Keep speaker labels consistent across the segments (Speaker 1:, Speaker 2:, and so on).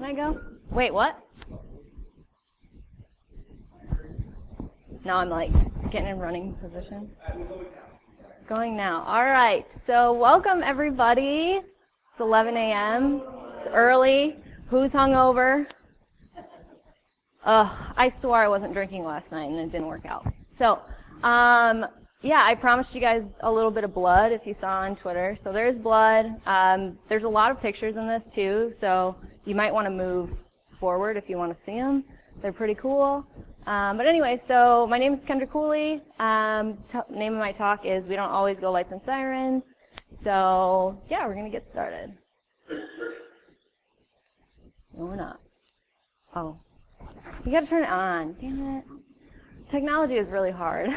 Speaker 1: Can I go? Wait, what? Now I'm like getting in running position. Going now. All right. So welcome everybody. It's 11 a.m. It's early. Who's hungover? I swore I wasn't drinking last night and it didn't work out. So, yeah, I promised you guys a little bit of blood if you saw on Twitter. So there's blood. There's a lot of pictures in this too, so you might want to move forward if you want to see them. They're pretty cool. But anyway, so my name is Kendra Cooley. Name of my talk is We Don't Always Go Lights and Sirens. So, yeah, we're going to get started. No, we're not. Oh. You got to turn it on. Damn it. Technology is really hard.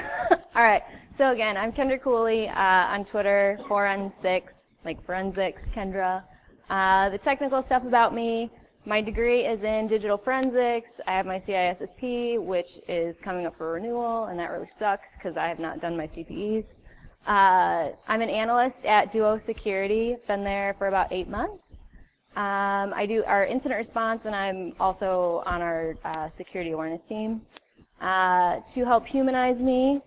Speaker 1: All right. So again, I'm Kendra Cooley on Twitter, forensics, like forensics, Kendra. The technical stuff about me, my degree is in digital forensics. I have my CISSP, which is coming up for renewal, and that really sucks because I have not done my CPEs. I'm an analyst at Duo Security. Been there for about 8 months. I do our incident response, and I'm also on our security awareness team. To help humanize me,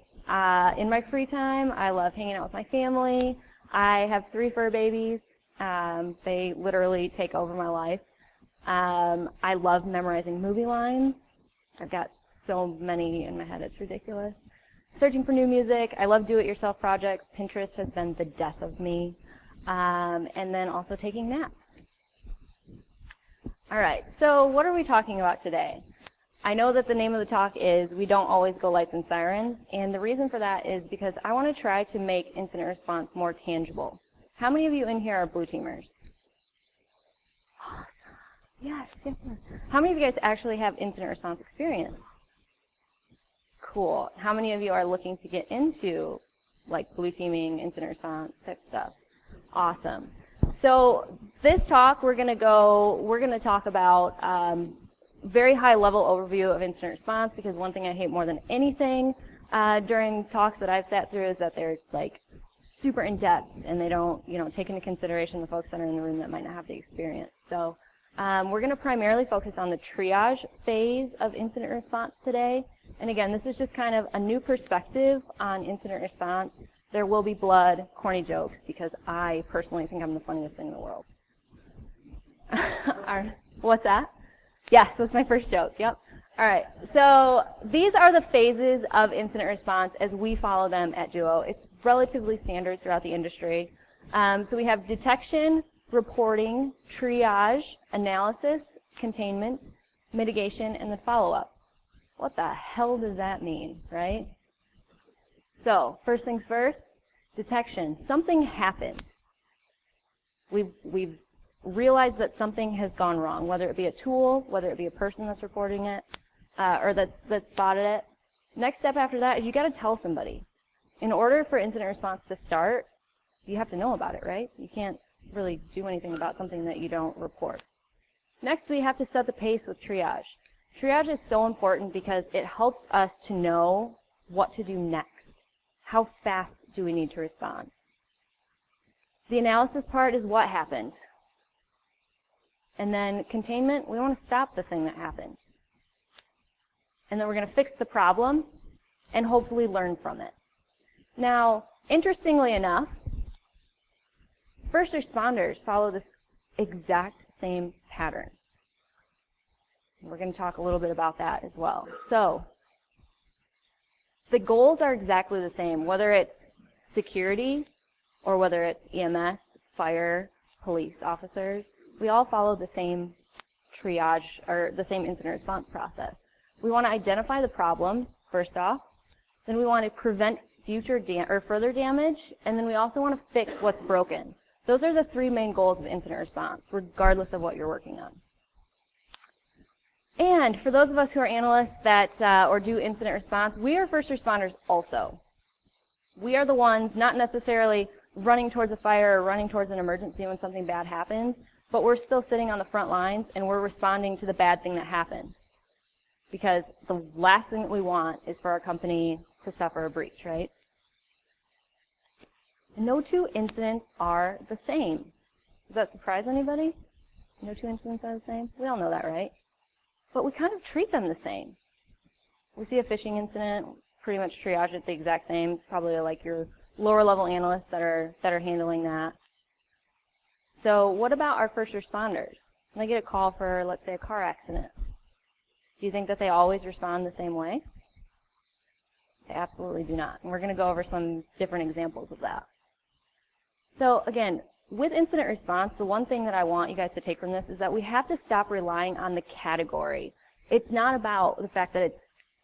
Speaker 1: in my free time, I love hanging out with my family. I have 3 fur babies. They literally take over my life. I love memorizing movie lines. I've got so many in my head, it's ridiculous. Searching for new music. I love do-it-yourself projects. Pinterest has been the death of me. And then also taking naps. All right, so what are we talking about today? I know that the name of the talk is We Don't Always Go Lights and Sirens, and the reason for that is because I want to try to make incident response more tangible. How many of you in here are blue teamers? Awesome. Yes, yes, yes. How many of you guys actually have incident response experience? Cool. How many of you are looking to get into like blue teaming, incident response type stuff? Awesome. So this talk we're going to talk about very high level overview of incident response, because one thing I hate more than anything during talks that I've sat through is that they're like super in depth and they don't take into consideration the folks that are in the room that might not have the experience. So we're going to primarily focus on the triage phase of incident response today. And again, this is just kind of a new perspective on incident response. There will be blood, corny jokes, because I personally think I'm the funniest thing in the world. What's that? Yes, that's my first joke. Yep. All right. So these are the phases of incident response as we follow them at Duo. It's relatively standard throughout the industry. So we have detection, reporting, triage, analysis, containment, mitigation, and then follow-up. What the hell does that mean, right? So first things first, detection. Something happened. We've realized that something has gone wrong, whether it be a tool, whether it be a person that's reporting it, or that's spotted it. Next step after that is you got to tell somebody. In order for incident response to start, you have to know about it, right? You can't really do anything about something that you don't report. Next, we have to set the pace with triage. Triage is so important because it helps us to know what to do next. How fast do we need to respond? The analysis part is what happened. And then containment, we want to stop the thing that happened. And then we're going to fix the problem and hopefully learn from it. Now, interestingly enough, first responders follow this exact same pattern. We're going to talk a little bit about that as well. So, the goals are exactly the same, whether it's security or whether it's EMS, fire, police officers. We all follow the same triage or the same incident response process. We want to identify the problem, first off. Then we want to prevent future further damage. And then we also want to fix what's broken. Those are the 3 main goals of incident response, regardless of what you're working on. And for those of us who are analysts that or do incident response, we are first responders also. We are the ones not necessarily running towards a fire or running towards an emergency when something bad happens, but we're still sitting on the front lines and we're responding to the bad thing that happened. Because the last thing that we want is for our company to suffer a breach, right? No 2 incidents are the same. Does that surprise anybody? No two incidents are the same. We all know that, right? But we kind of treat them the same. We see a phishing incident, pretty much triage it the exact same. It's probably like your lower level analysts that are handling that. So what about our first responders? When they get a call for, let's say, a car accident, do you think that they always respond the same way? They absolutely do not. And we're going to go over some different examples of that. So again, with incident response, the one thing that I want you guys to take from this is that we have to stop relying on the category. It's not about the fact that it's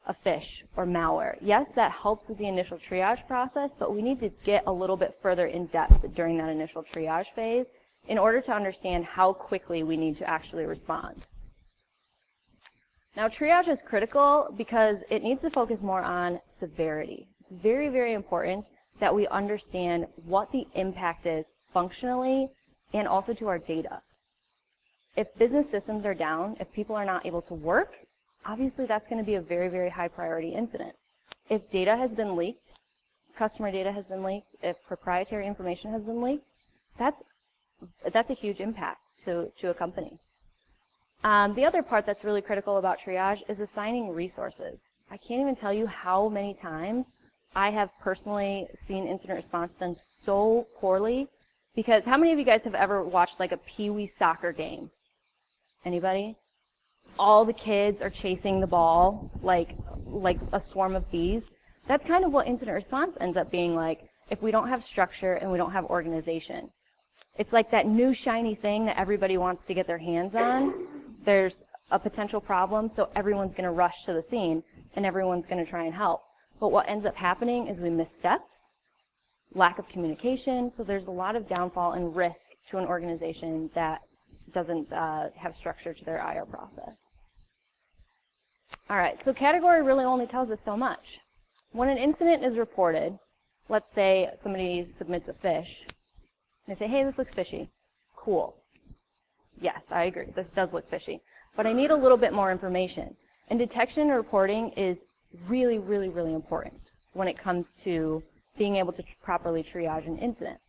Speaker 1: a phish or malware. Yes, that helps with the initial triage process, but we need to get a little bit further in depth during that initial triage phase in order to understand how quickly we need to actually respond. Now, triage is critical because it needs to focus more on severity. It's very, very important that we understand what the impact is functionally and also to our data. If business systems are down, if people are not able to work, obviously that's going to be a very, very high priority incident. If data has been leaked, customer data has been leaked, if proprietary information has been leaked, that's a huge impact to a company. The other part that's really critical about triage is assigning resources. I can't even tell you how many times I have personally seen incident response done so poorly, because how many of you guys have ever watched like a Pee-wee soccer game? Anybody? All the kids are chasing the ball like a swarm of bees. That's kind of what incident response ends up being like if we don't have structure and we don't have organization. It's like that new shiny thing that everybody wants to get their hands on. There's a potential problem, so everyone's going to rush to the scene and everyone's going to try and help. But what ends up happening is we miss steps, lack of communication, so there's a lot of downfall and risk to an organization that doesn't have structure to their IR process. All right, so category really only tells us so much. When an incident is reported, let's say somebody submits a phish, they say, hey, this looks fishy. Cool. Yes, I agree, this does look fishy, but I need a little bit more information. And detection and reporting is really, really, really important when it comes to being able to properly triage an incident.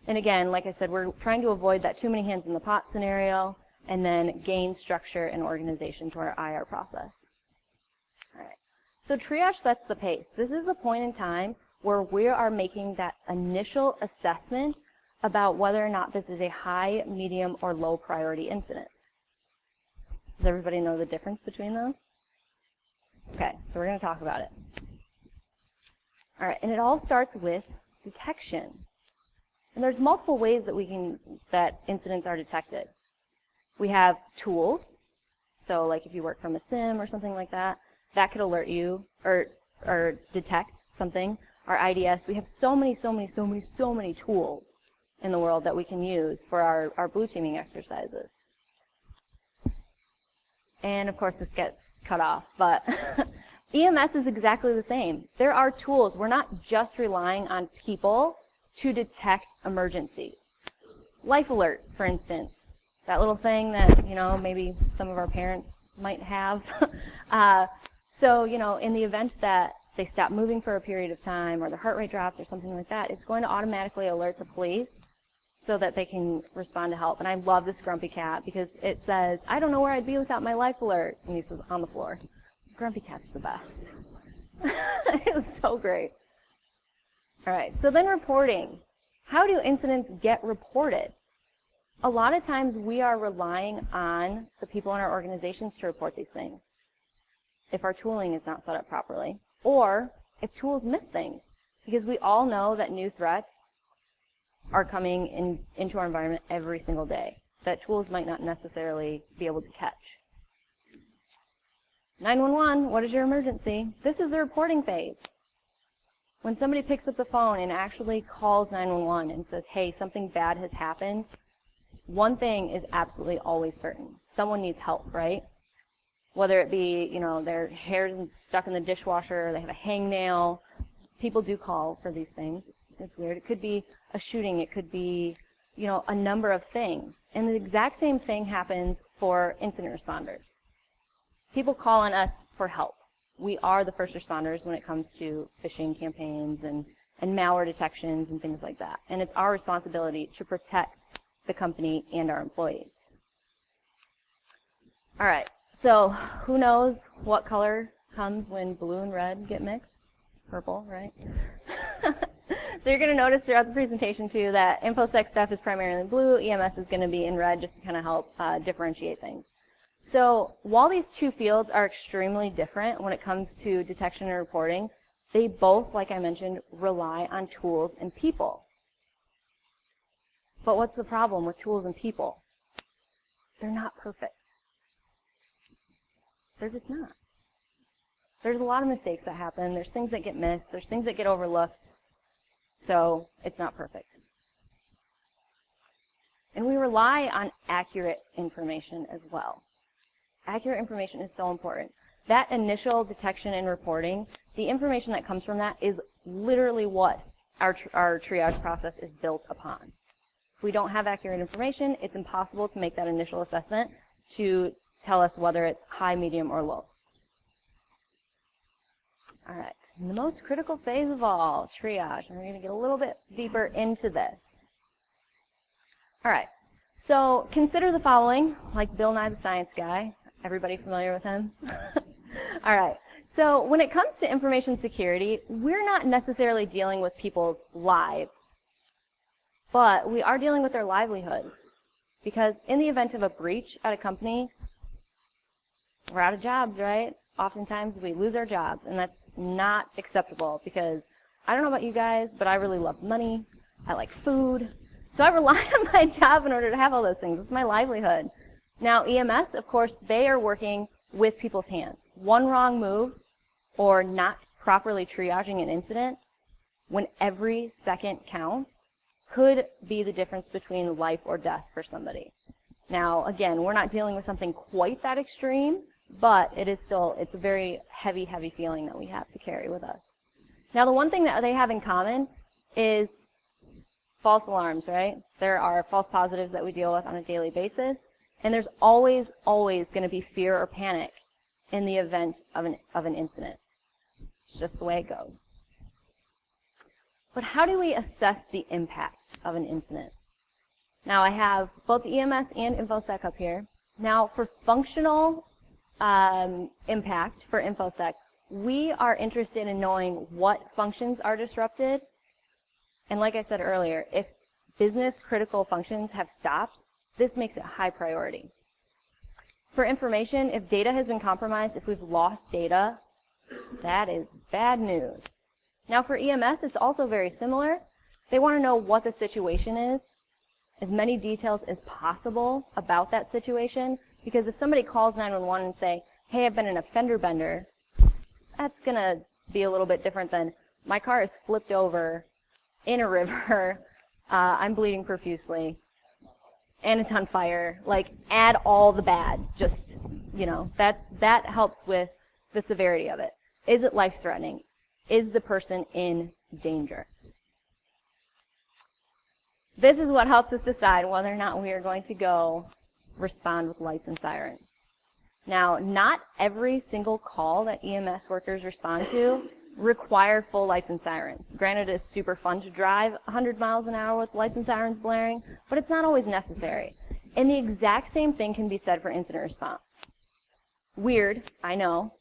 Speaker 1: And again, like I said, we're trying to avoid that too many hands in the pot scenario and then gain structure and organization to our IR process. All right. So triage sets the pace. This is the point in time where we are making that initial assessment about whether or not this is a high, medium, or low priority incident. Does everybody know the difference between those? Okay, so we're going to talk about it. All right, and it all starts with detection. And there's multiple ways that incidents are detected. We have tools. So like if you work from a SIM or something like that, that could alert you or detect something. Our IDS, we have so many tools in the world that we can use for our blue teaming exercises. And of course this gets cut off, but EMS is exactly the same. There are tools. We're not just relying on people to detect emergencies. Life Alert, for instance, that little thing that, maybe some of our parents might have. So, in the event that they stop moving for a period of time or their heart rate drops or something like that, it's going to automatically alert the police so that they can respond to help. And I love this Grumpy Cat because it says, I don't know where I'd be without my Life Alert. And he says, on the floor. Grumpy Cat's the best. It's so great. All right, so then reporting. How do incidents get reported? A lot of times we are relying on the people in our organizations to report these things if our tooling is not set up properly, or if tools miss things, because we all know that new threats are coming into our environment every single day that tools might not necessarily be able to catch. 911, what is your emergency? This is the reporting phase. When somebody picks up the phone and actually calls 911 and says, hey, something bad has happened, one thing is absolutely always certain. Someone needs help, right? Whether it be, their hair's stuck in the dishwasher, or they have a hangnail. People do call for these things. It's weird. It could be a shooting. It could be, a number of things. And the exact same thing happens for incident responders. People call on us for help. We are the first responders when it comes to phishing campaigns and malware detections and things like that. And it's our responsibility to protect the company and our employees. All right, so who knows what color comes when blue and red get mixed? Purple, right? So you're going to notice throughout the presentation too that InfoSec stuff is primarily blue, EMS is going to be in red just to kind of help differentiate things. So while these two fields are extremely different when it comes to detection and reporting, they both, like I mentioned, rely on tools and people. But what's the problem with tools and people? They're not perfect. They're just not. There's a lot of mistakes that happen. There's things that get missed. There's things that get overlooked. So it's not perfect. And we rely on accurate information as well. Accurate information is so important. That initial detection and reporting, the information that comes from that is literally what our triage process is built upon. If we don't have accurate information, it's impossible to make that initial assessment to tell us whether it's high, medium, or low. All right, and the most critical phase of all, triage. And we're going to get a little bit deeper into this. All right, so consider the following, like Bill Nye the Science Guy. Everybody familiar with him? All right, so when it comes to information security, we're not necessarily dealing with people's lives, but we are dealing with their livelihood. Because in the event of a breach at a company, we're out of jobs, right? Oftentimes we lose our jobs, and that's not acceptable because I don't know about you guys, but I really love money. I like food. So I rely on my job in order to have all those things. It's my livelihood. Now, EMS, of course, they are working with people's hands. One wrong move or not properly triaging an incident when every second counts could be the difference between life or death for somebody. Now, again, we're not dealing with something quite that extreme, but it is still, it's a very heavy, heavy feeling that we have to carry with us. Now, the one thing that they have in common is false alarms, right? There are false positives that we deal with on a daily basis, and there's always, always going to be fear or panic in the event of an incident. It's just the way it goes. But how do we assess the impact of an incident? Now, I have both the EMS and InfoSec up here. Now, for functional impact for InfoSec, we are interested in knowing what functions are disrupted. And like I said earlier, if business critical functions have stopped, this makes it high priority. For information, if data has been compromised, if we've lost data, that is bad news. Now for EMS, it's also very similar. They want to know what the situation is, as many details as possible about that situation, because if somebody calls 911 and say, hey, I've been in a fender bender, that's going to be a little bit different than my car is flipped over in a river, I'm bleeding profusely, and it's on fire. Like, add all the bad. Just, you know, that helps with the severity of it. Is it life-threatening? Is the person in danger? This is what helps us decide whether or not we are going to go respond with lights and sirens. Now, not every single call that EMS workers respond to require full lights and sirens. Granted, it is super fun to drive 100 miles an hour with lights and sirens blaring, but it's not always necessary. And the exact same thing can be said for incident response. Weird, I know,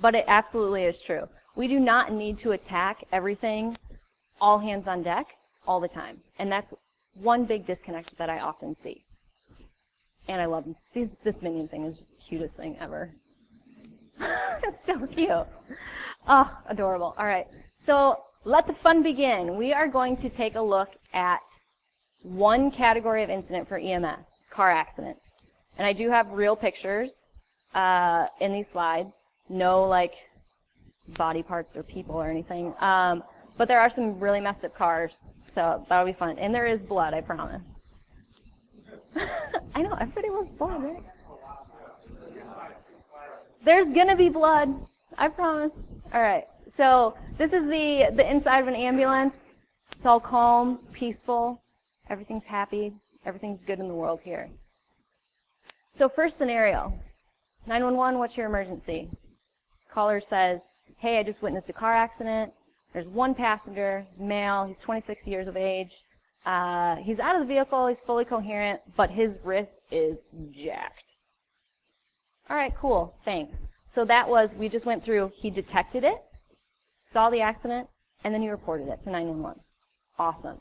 Speaker 1: but it absolutely is true. We do not need to attack everything all hands on deck all the time. And that's one big disconnect that I often see. And I love this minion thing is the cutest thing ever. It's so cute. Oh, adorable. All right. So let the fun begin. We are going to take a look at one category of incident for EMS, car accidents. And I do have real pictures in these slides. No, like, body parts or people or anything. But there are some really messed up cars, so that'll be fun. And there is blood, I promise. I know, everybody loves blood, right? There's gonna be blood, I promise. All right, so this is the inside of an ambulance. It's all calm, peaceful. Everything's happy. Everything's good in the world here. So first scenario, 911, what's your emergency? Caller says, hey, I just witnessed a car accident. There's one passenger, he's male, he's 26 years of age. He's out of the vehicle, he's fully coherent, but his wrist is jacked. All right, cool, thanks. So that was, we just went through, he detected it, saw the accident, and then he reported it to 911. Awesome.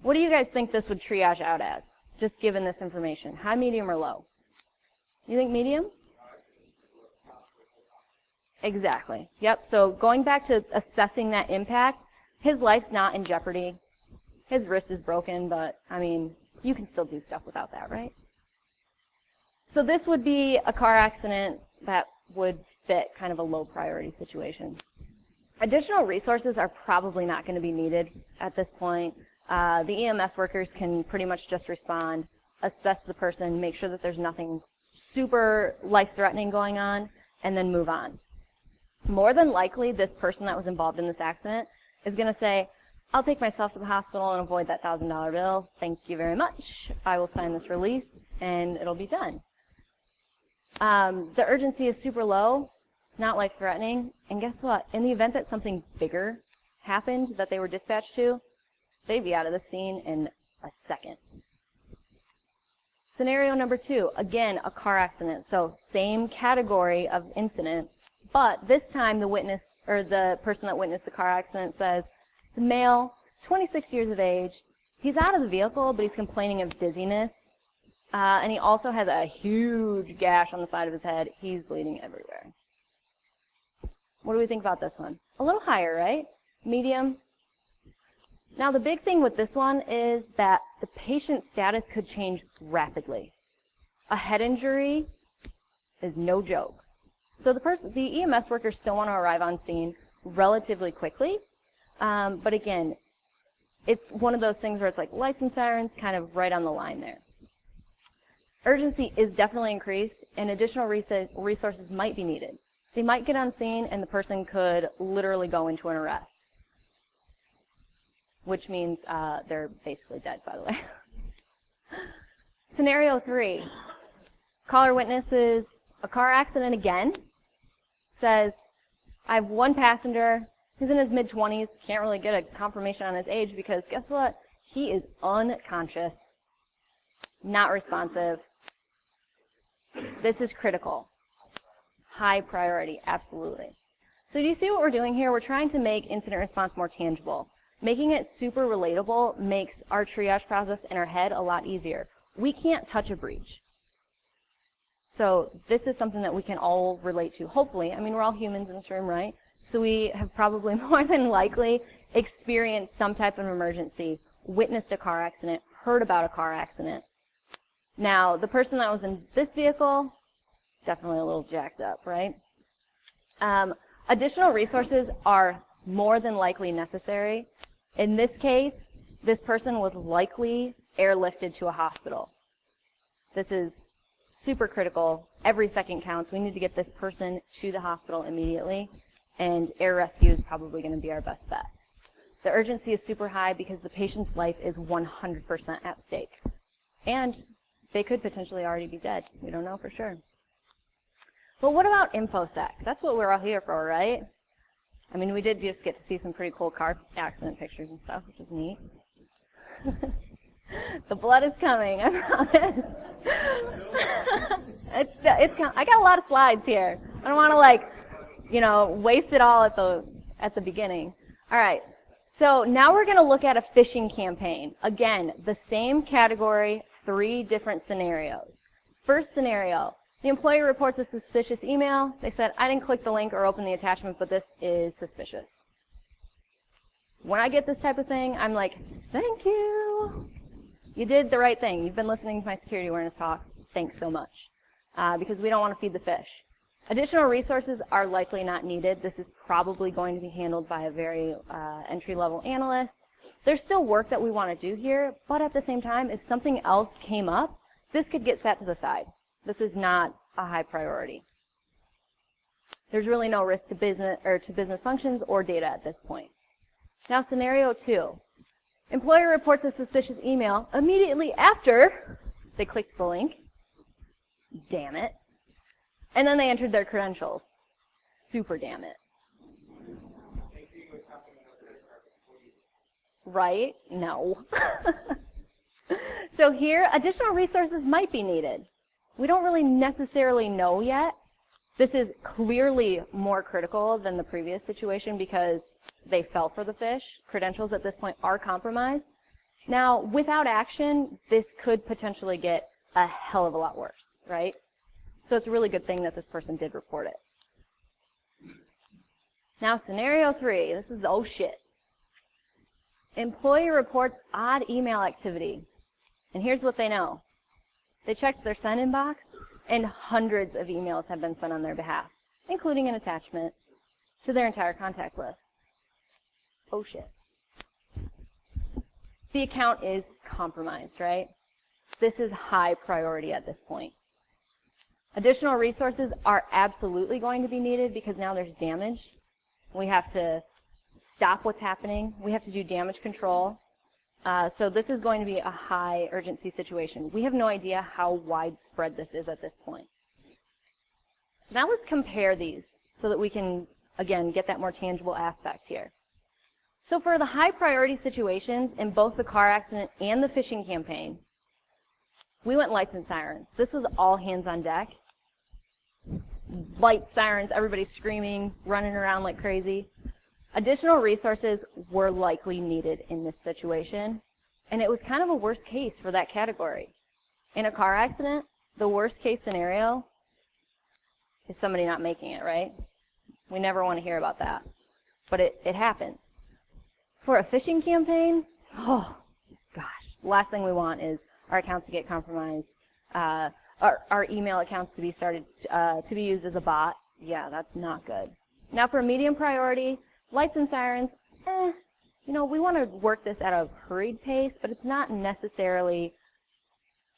Speaker 1: What do you guys think this would triage out as, just given this information? High, medium, or low? You think medium? Exactly. Yep, so going back to assessing that impact, his life's not in jeopardy. His wrist is broken, but, I mean, you can still do stuff without that, right? So this would be a car accident that would fit kind of a low priority situation. Additional resources are probably not going to be needed at this point. The EMS workers can pretty much just respond, assess the person, make sure that there's nothing super life-threatening going on, and then move on. More than likely, this person that was involved in this accident is going to say, I'll take myself to the hospital and avoid that $1,000 bill. Thank you very much. I will sign this release, and it'll be done. The urgency is super low. It's not life-threatening. And guess what? In the event that something bigger happened that they were dispatched to, they'd be out of the scene in a second. Scenario number 2, again, a car accident. So same category of incident, but this time the witness, or the person that witnessed the car accident says, it's a male, 26 years of age. He's out of the vehicle, but he's complaining of dizziness. And he also has a huge gash on the side of his head. He's bleeding everywhere. What do we think about this one? A little higher, right? Medium. Now, the big thing with this one is that the patient's status could change rapidly. A head injury is no joke. So the EMS workers still want to arrive on scene relatively quickly. But again, it's one of those things where it's like lights and sirens kind of right on the line there. Urgency is definitely increased, and additional resources might be needed. They might get on scene, and the person could literally go into an arrest, which means they're basically dead, by the way. Scenario 3. Caller witnesses a car accident again, says, I have one passenger. He's in his mid-20s. Can't really get a confirmation on his age because guess what? He is unconscious, not responsive. This is critical. High priority, absolutely. So do you see what we're doing here? We're trying to make incident response more tangible. Making it super relatable makes our triage process in our head a lot easier. We can't touch a breach. So this is something that we can all relate to, hopefully. I mean, we're all humans in this room, right? So we have probably more than likely experienced some type of emergency, witnessed a car accident, heard about a car accident. Now, the person that was in this vehicle, definitely a little jacked up, right? Additional resources are more than likely necessary. In this case, this person was likely airlifted to a hospital. This is super critical. Every second counts. We need to get this person to the hospital immediately, and air rescue is probably going to be our best bet. The urgency is super high because the patient's life is 100% at stake. And they could potentially already be dead. We don't know for sure. But what about InfoSec? That's what we're all here for, right? I mean, we did just get to see some pretty cool car accident pictures and stuff, which is neat. The blood is coming, I promise. I got a lot of slides here. I don't want to, like, you know, waste it all at the beginning. All right. So now we're going to look at a phishing campaign. Again, the same category, 3 different scenarios. First scenario, the employee reports a suspicious email. They said, I didn't click the link or open the attachment, but this is suspicious. When I get this type of thing, I'm like, thank you. You did the right thing. You've been listening to my security awareness talks. Thanks so much. Because we don't want to feed the fish. Additional resources are likely not needed. This is probably going to be handled by a very entry-level analyst. There's still work that we want to do here, but at the same time, if something else came up, this could get set to the side. This is not a high priority. There's really no risk to business functions or data at this point. Now, scenario 2. Employer reports a suspicious email immediately after they clicked the link. Damn it. And then they entered their credentials. Super damn it. Right? No. So here, additional resources might be needed. We don't really necessarily know yet. This is clearly more critical than the previous situation because they fell for the fish. Credentials at this point are compromised. Now, without action, this could potentially get a hell of a lot worse, right? So it's a really good thing that this person did report it. Now, scenario 3, this is the oh shit. Employee reports odd email activity. And here's what they know. They checked their send inbox, and hundreds of emails have been sent on their behalf, including an attachment to their entire contact list. Oh shit. The account is compromised, right? This is high priority at this point. Additional resources are absolutely going to be needed because now there's damage. We have to stop what's happening. We have to do damage control. So this is going to be a high urgency situation. We have no idea how widespread this is at this point. So now let's compare these so that we can, again, get that more tangible aspect here. So for the high priority situations in both the car accident and the phishing campaign, we went lights and sirens. This was all hands on deck. Lights, sirens, everybody screaming, running around like crazy. Additional resources were likely needed in this situation, and it was kind of a worst case for that category. In a car accident, the worst case scenario is somebody not making it, right? We never want to hear about that, but it happens. For a phishing campaign, oh gosh, last thing we want is our accounts to get compromised, our email accounts to be started to be used as a bot. Yeah, that's not good. Now for medium priority, lights and sirens, you know, we want to work this at a hurried pace, but it's not necessarily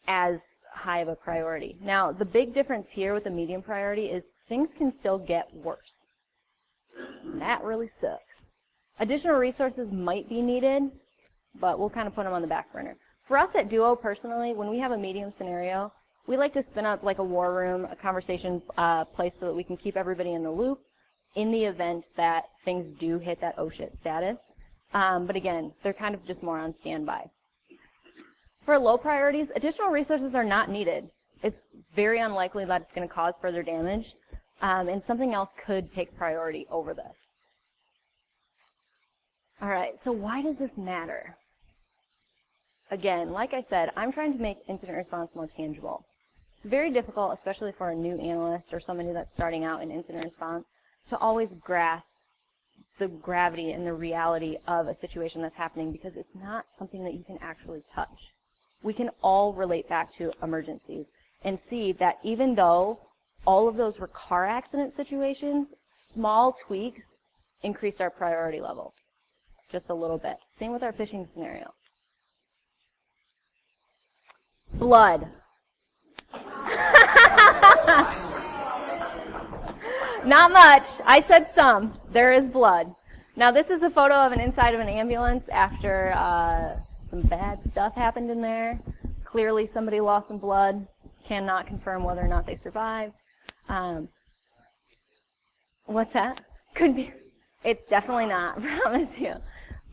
Speaker 1: as high of a priority. Now, the big difference here with the medium priority is things can still get worse. That really sucks. Additional resources might be needed, but we'll kind of put them on the back burner. For us at Duo, personally, when we have a medium scenario, we like to spin up like a war room, a conversation place so that we can keep everybody in the loop in the event that things do hit that oh shit status. But again, they're kind of just more on standby. For low priorities, additional resources are not needed. It's very unlikely that it's going to cause further damage, and something else could take priority over this. All right, so why does this matter? Again, like I said, I'm trying to make incident response more tangible. It's very difficult, especially for a new analyst or somebody that's starting out in incident response, to always grasp the gravity and the reality of a situation that's happening because it's not something that you can actually touch. We can all relate back to emergencies and see that even though all of those were car accident situations, small tweaks increased our priority level just a little bit. Same with our phishing scenario. Blood. Not much. I said some. There is blood. Now this is a photo of an inside of an ambulance after some bad stuff happened in there. Clearly somebody lost some blood. Cannot confirm whether or not they survived. What's that? Could be. It's definitely not, I promise you.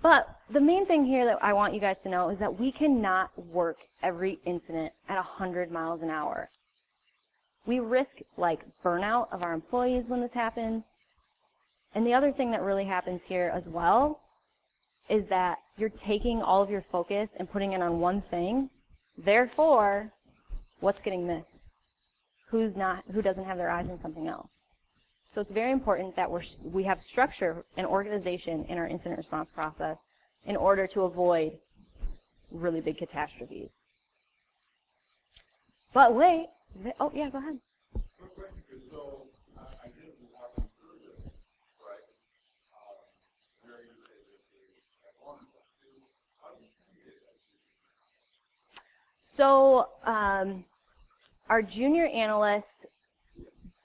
Speaker 1: But the main thing here that I want you guys to know is that we cannot work every incident at 100 miles an hour. We risk like burnout of our employees when this happens. And the other thing that really happens here as well is that you're taking all of your focus and putting it on one thing. Therefore, what's getting missed? Who doesn't have their eyes on something else? So it's very important that we have structure and organization in our incident response process in order to avoid really big catastrophes. But wait, oh yeah, go ahead.
Speaker 2: Quick question, because so I did walk you through this, right? Where you say that the one and two, how do you communicate that?
Speaker 1: So our junior analysts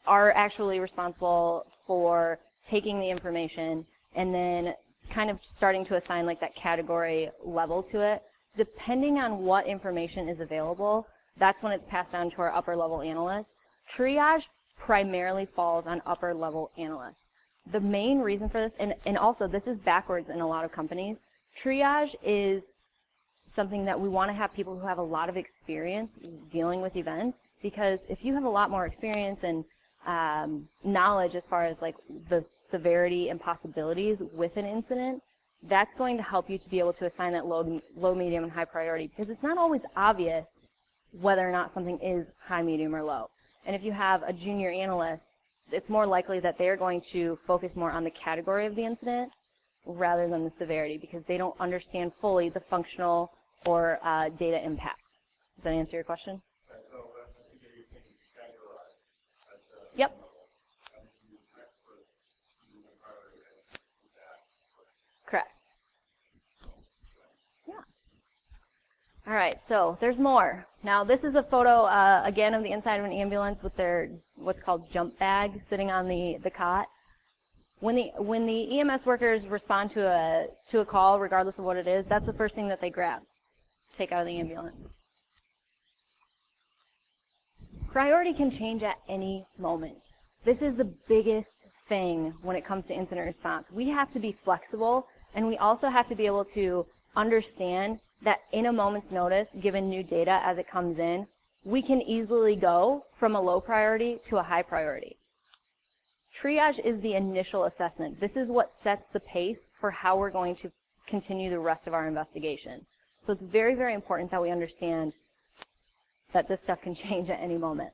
Speaker 1: are actually responsible for taking the information and then kind of starting to assign like that category level to it. Depending on what information is available, that's when it's passed on to our upper level analysts. Triage primarily falls on upper level analysts. The main reason for this, and also this is backwards in a lot of companies, triage is something that we want to have people who have a lot of experience dealing with events, because if you have a lot more experience and knowledge as far as like the severity and possibilities with an incident, that's going to help you to be able to assign that low, medium, and high priority, because it's not always obvious whether or not something is high, medium, or low. And if you have a junior analyst, it's more likely that they're going to focus more on the category of the incident rather than the severity, because they don't understand fully the functional or data impact. Does that answer your question? Yep. Correct. Yeah. All right, so there's more. Now this is a photo, again, of the inside of an ambulance with their what's called jump bag sitting on the cot. When the EMS workers respond to a call, regardless of what it is, that's the first thing that they grab, take out of the ambulance. Priority can change at any moment. This is the biggest thing when it comes to incident response. We have to be flexible, and we also have to be able to understand that in a moment's notice, given new data as it comes in, we can easily go from a low priority to a high priority. Triage is the initial assessment. This is what sets the pace for how we're going to continue the rest of our investigation. So it's very, very important that we understand that this stuff can change at any moment.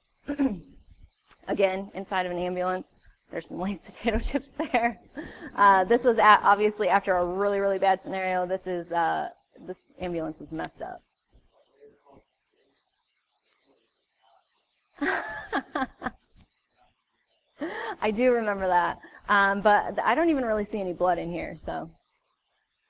Speaker 1: Again, inside of an ambulance, there's some Lay's potato chips there. This was obviously after a really, really bad scenario. This ambulance is messed up. I do remember that, but I don't even really see any blood in here. So,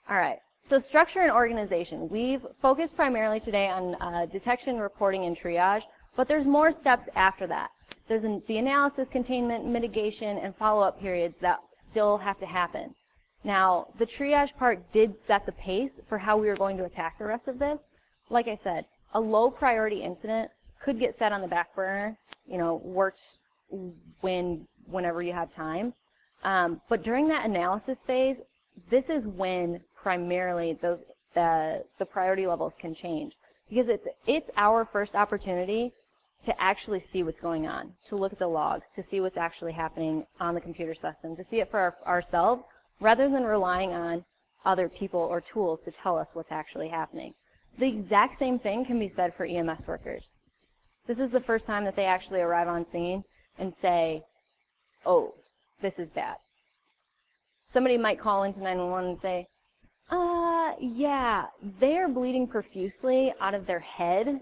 Speaker 1: all right. So structure and organization. We've focused primarily today on detection, reporting, and triage, but there's more steps after that. There's the analysis, containment, mitigation, and follow-up periods that still have to happen. Now, the triage part did set the pace for how we were going to attack the rest of this. Like I said, a low priority incident could get set on the back burner, worked whenever you have time. But during that analysis phase, this is when primarily the priority levels can change, because it's our first opportunity to actually see what's going on, to look at the logs, to see what's actually happening on the computer system, to see it for ourselves, rather than relying on other people or tools to tell us what's actually happening. The exact same thing can be said for EMS workers. This is the first time that they actually arrive on scene and say, oh, this is bad. Somebody might call into 911 and say, yeah, they're bleeding profusely out of their head,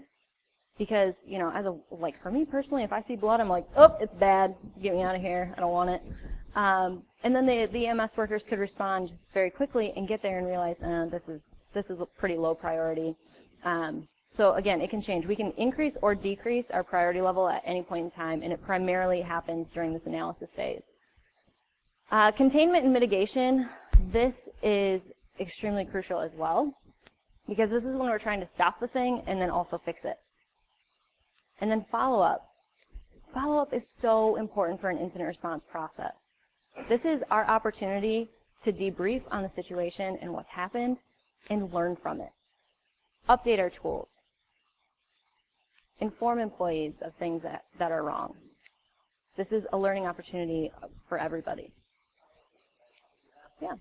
Speaker 1: because, for me personally, if I see blood, I'm like, oh, it's bad, get me out of here, I don't want it. And then the EMS workers could respond very quickly and get there and realize, this is a pretty low priority. So again, it can change. We can increase or decrease our priority level at any point in time, and it primarily happens during this analysis phase. Containment and mitigation, this is extremely crucial as well, because this is when we're trying to stop the thing and then also fix it. And then follow-up. Follow-up is so important for an incident response process. This is our opportunity to debrief on the situation and what's happened and learn from it. Update our tools. Inform employees of things that are wrong. This is a learning opportunity for everybody. Yeah.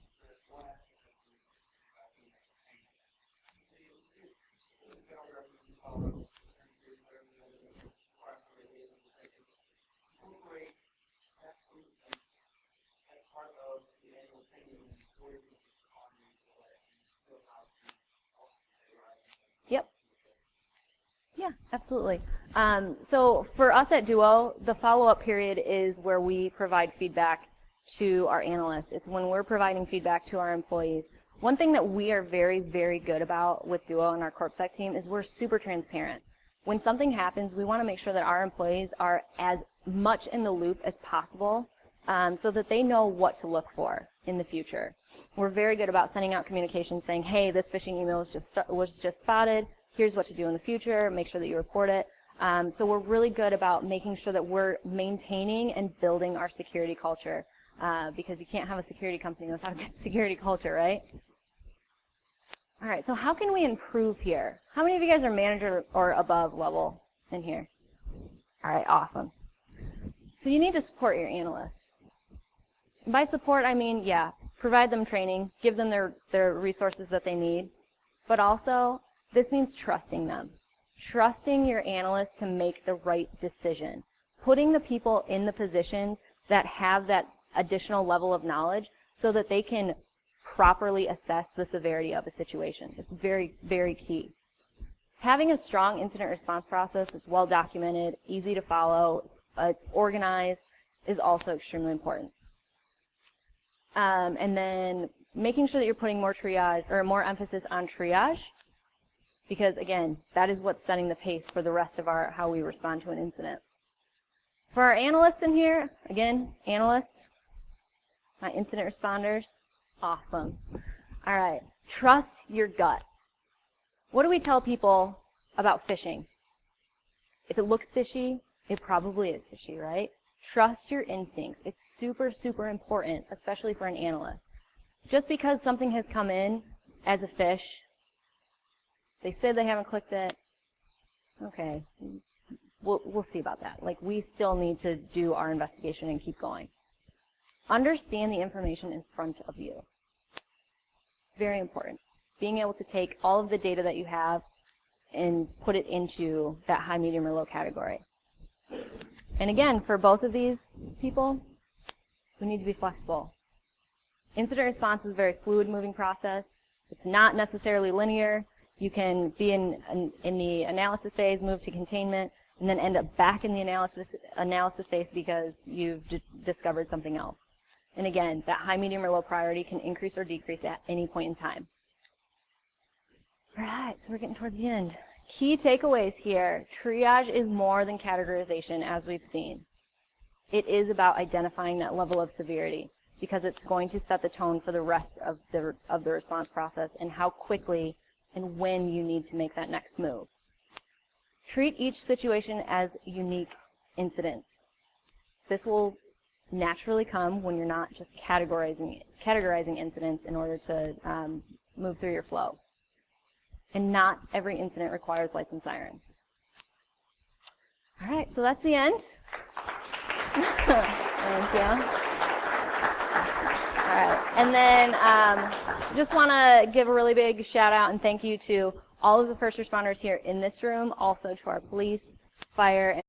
Speaker 1: Yep. Yeah, absolutely. So for us at Duo, the follow-up period is where we provide feedback to our analysts. It's when we're providing feedback to our employees. One thing that we are very, very good about with Duo and our CorpSec team is we're super transparent. When something happens, we want to make sure that our employees are as much in the loop as possible, so that they know what to look for in the future. We're very good about sending out communications saying, hey, this phishing email was just spotted. Here's what to do in the future. Make sure that you report it. So we're really good about making sure that we're maintaining and building our security culture, because you can't have a security company without a good security culture, right? All right, so how can we improve here? How many of you guys are manager or above level in here? All right, awesome. So you need to support your analysts. By support, I mean, yeah, provide them training, give them their resources that they need, but also this means trusting them. Trusting your analysts to make the right decision. Putting the people in the positions that have that additional level of knowledge so that they can properly assess the severity of a situation. It's very, very key. Having a strong incident response process that's well documented, easy to follow, it's organized, is also extremely important. And then making sure that you're putting more triage or more emphasis on triage, because again, that is what's setting the pace for the rest of how we respond to an incident. For our analysts in here, again, analysts, my incident responders, awesome. All right, trust your gut. What do we tell people about fishing? If it looks fishy, it probably is fishy, right? Trust your instincts. It's super, super important, especially for an analyst. Just because something has come in as a fish, they said they haven't clicked it, okay, we'll see about that. Like, we still need to do our investigation and keep going. Understand the information in front of you. Very important. Being able to take all of the data that you have and put it into that high, medium, or low category. And again, for both of these people, we need to be flexible. Incident response is a very fluid moving process. It's not necessarily linear. You can be in the analysis phase, move to containment, and then end up back in the analysis phase because you've discovered something else. And again, that high, medium, or low priority can increase or decrease at any point in time. All right, so we're getting towards the end. Key takeaways here. Triage is more than categorization, as we've seen. It is about identifying that level of severity because it's going to set the tone for the rest of the response process and how quickly and when you need to make that next move. Treat each situation as unique incidents. This will naturally come when you're not just categorizing incidents in order to move through your flow. And not every incident requires lights and sirens. All right, so that's the end. Thank you. All right, and then just want to give a really big shout out and thank you to all of the first responders here in this room, also to our police, fire, and